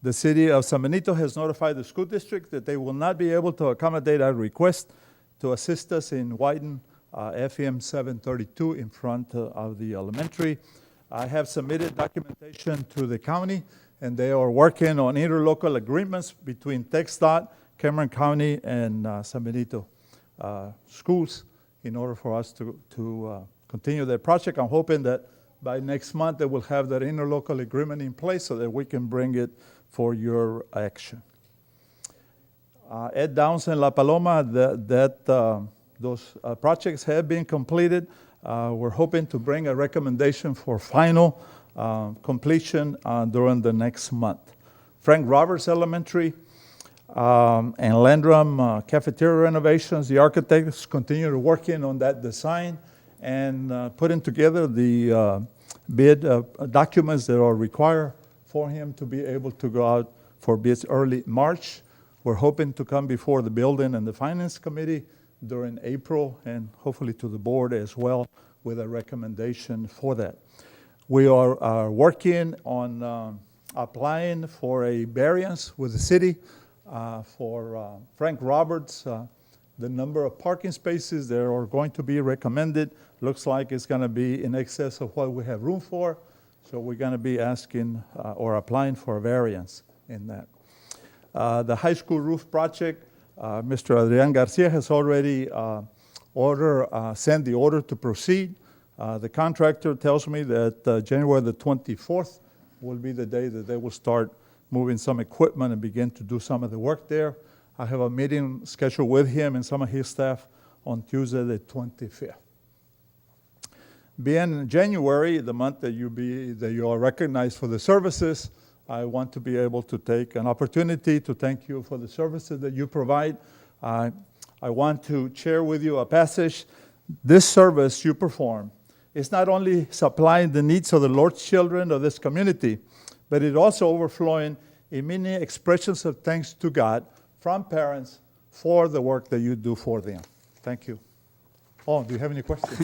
The city of San Benito has notified the school district that they will not be able to accommodate our request to assist us in widen FEM 732 in front of the elementary. I have submitted documentation to the county, and they are working on interlocal agreements between TxDOT, Cameron County, and San Benito schools in order for us to continue that project. I'm hoping that by next month they will have that interlocal agreement in place so that we can bring it for your action. Ed Downs and La Paloma, those projects have been completed. We're hoping to bring a recommendation for final completion during the next month. Frank Roberts Elementary and Landrum cafeteria renovations, the architects continue working on that design and putting together the bid documents that are required for him to be able to go out for bids early March. We're hoping to come before the Building and the Finance Committee during April and hopefully to the board as well with a recommendation for that. We are working on applying for a variance with the city for Frank Roberts. The number of parking spaces that are going to be recommended looks like it's going to be in excess of what we have room for. So we're going to be asking or applying for a variance in that. The high school roof project, Mr. Adrian Garcia has already sent the order to proceed. The contractor tells me that January the 24th will be the day that they will start moving some equipment and begin to do some of the work there. I have a meeting scheduled with him and some of his staff on Tuesday the 25th. Being in January, the month that you are recognized for the services, I want to be able to take an opportunity to thank you for the services that you provide. I want to share with you a passage. This service you perform is not only supplying the needs of the Lord's children of this community, but it also overflowing in many expressions of thanks to God from parents for the work that you do for them. Thank you. Oh, do you have any questions?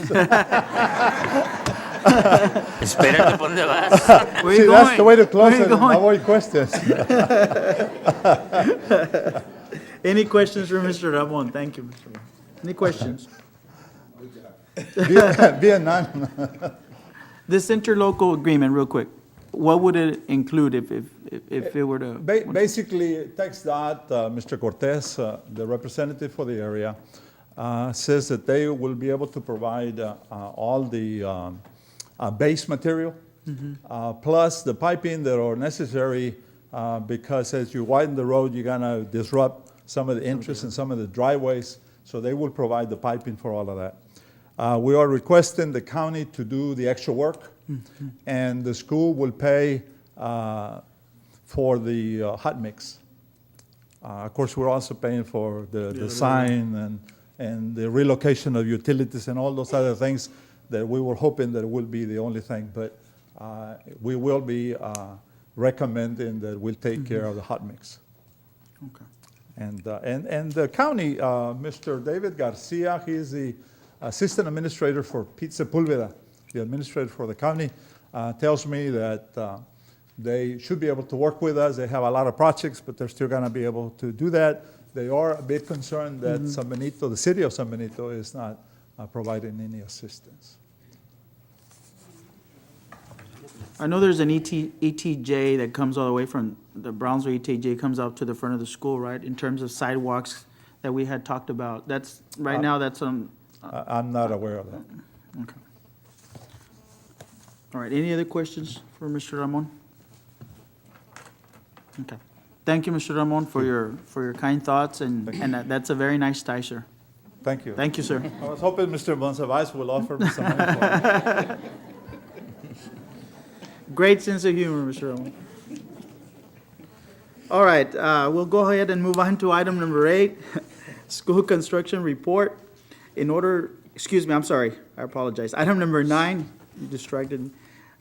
Espérate, ¿por dónde vas? Where See, you that's going? the way to close Where you it. going? Avoid questions. Any questions for Mr. Ramon? Thank you, Mr. Ramon. Any questions? Vietnam. This interlocal agreement, real quick, what would it include if it were to? Basically, TxDOT, Mr. Cortez, the representative for the area, says that they will be able to provide all the base material, plus the piping that are necessary because as you widen the road, you're going to disrupt some of the entries and some of the driveways, so they will provide the piping for all of that. We are requesting the county to do the extra work, and the school will pay for the hot mix. Of course, we're also paying for the design and the relocation of utilities and all those other things that we were hoping that it will be the only thing. But we will be recommending that we'll take care of the hot mix. Okay. And the county, Mr. David Garcia, he is the assistant administrator for Pete Sepulveda, the administrator for the county, tells me that they should be able to work with us. They have a lot of projects, but they're still going to be able to do that. They are a bit concerned that San Benito, the city of San Benito, is not providing any assistance. I know there's an ETJ that comes all the way from the Brownsville ETJ comes up to the front of the school, right? In terms of sidewalks that we had talked about. That's right now. That's on. I'm not aware of that. Okay. All right. Any other questions for Mr. Ramon? Okay. Thank you, Mr. Ramon, for your kind thoughts, and that's a very nice tie, sir. Thank you. Thank you, sir. I was hoping Mr. Monsivais will offer me some money for it. Great sense of humor, Mr. Ramon. All right, we'll go ahead and move on to item number 8, school construction report. I apologize. Item number 9, you distracted.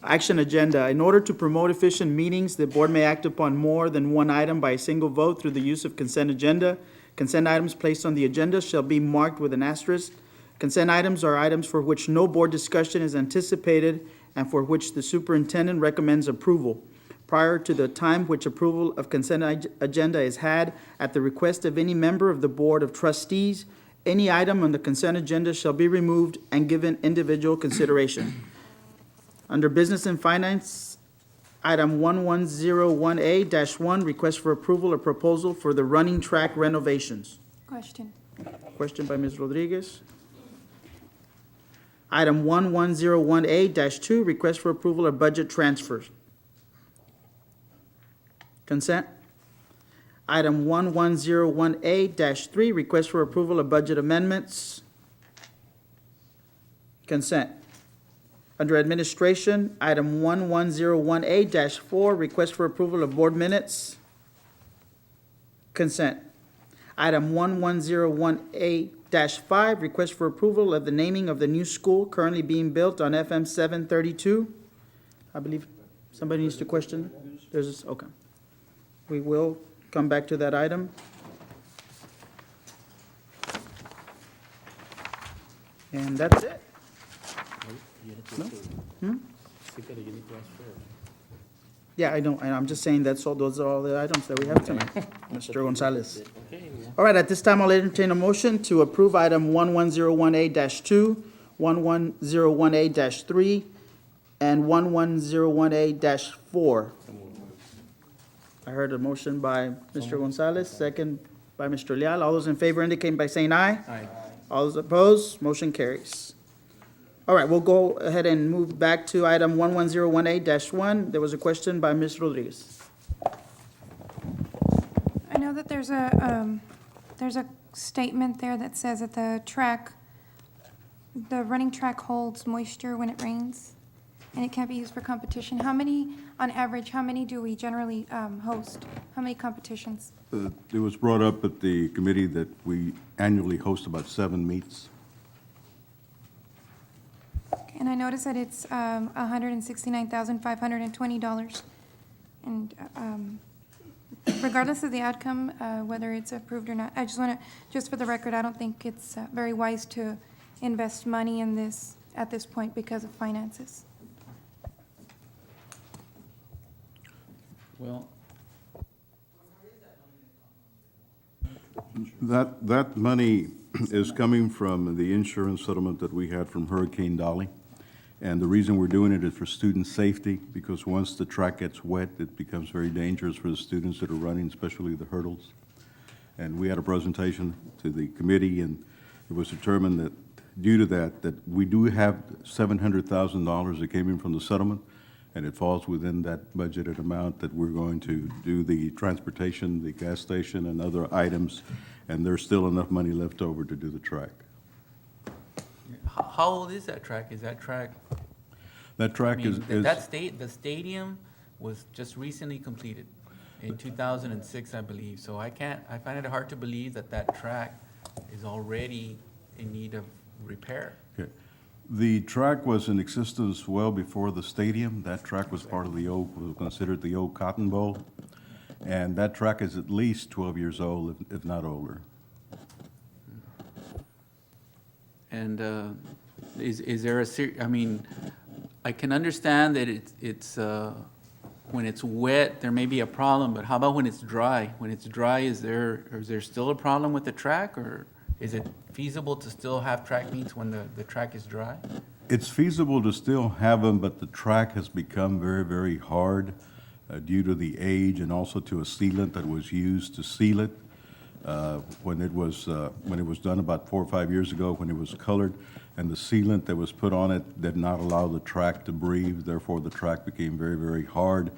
Action agenda. In order to promote efficient meetings, the board may act upon more than one item by a single vote through the use of consent agenda. Consent items placed on the agenda shall be marked with an asterisk. Consent items are items for which no board discussion is anticipated and for which the superintendent recommends approval. prior to the time which approval of consent agenda is had at the request of any member of the Board of Trustees. Any item on the consent agenda shall be removed and given individual consideration. Under Business and Finance, item 1101A-1, request for approval of proposal for the running track renovations. Question. Question by Ms. Rodriguez. Item 1101A-2, request for approval of budget transfers. Consent. Item 1101A-3, request for approval of budget amendments. Consent. Under Administration, item 1101A-4, request for approval of board minutes. Consent. Item 1101A-5, request for approval of the naming of the new school currently being built on FM 732. I believe somebody needs to question. Okay. We will come back to that item. And that's it. No? Yeah, I know, and I'm just saying that's all, those are all the items that we have tonight, Mr. Gonzalez. All right, at this time, I'll entertain a motion to approve item 1101A-2, 1101A-3, and 1101A-4. I heard a motion by Mr. Gonzalez, second by Mr. Leal. All those in favor indicate by saying aye. Aye. All those opposed, motion carries. All right, we'll go ahead and move back to item 1101A-1. There was a question by Ms. Rodriguez. I know that there's a statement there that says that the running track holds moisture when it rains, and it can't be used for competition. On average, how many do we generally host? How many competitions? It was brought up at the committee that we annually host about 7 meets. And I noticed that it's $169,520. And regardless of the outcome, whether it's approved or not, I just want to, just for the record, I don't think it's very wise to invest money in this at this point because of finances. Well, That money is coming from the insurance settlement that we had from Hurricane Dolly. And the reason we're doing it is for student safety, because once the track gets wet, it becomes very dangerous for the students that are running, especially the hurdles. And we had a presentation to the committee, and it was determined that due to that we do have $700,000 that came in from the settlement, and it falls within that budgeted amount that we're going to do the transportation, the gas station, and other items, and there's still enough money left over to do the track. how old is that track? Is that track, That I track mean, is, the stadium was just recently completed in 2006, I believe. So I find it hard to believe that track is already in need of repair. okay. The track was in existence well before the stadium. That track was part of the old, was considered the old Cotton Bowl. And that track is at least 12 years old, if not older. And is there I mean, I can understand that it's when it's wet, there may be a problem, but how about when it's dry? When it's dry, is there still a problem with the track, or is it feasible to still have track meets when the track is dry? It's feasible to still have them, but the track has become very, very hard due to the age and also to a sealant that was used to seal it. When it was done about 4 or 5 years ago, when it was colored, and the sealant that was put on it did not allow the track to breathe. Therefore, the track became very, very hard.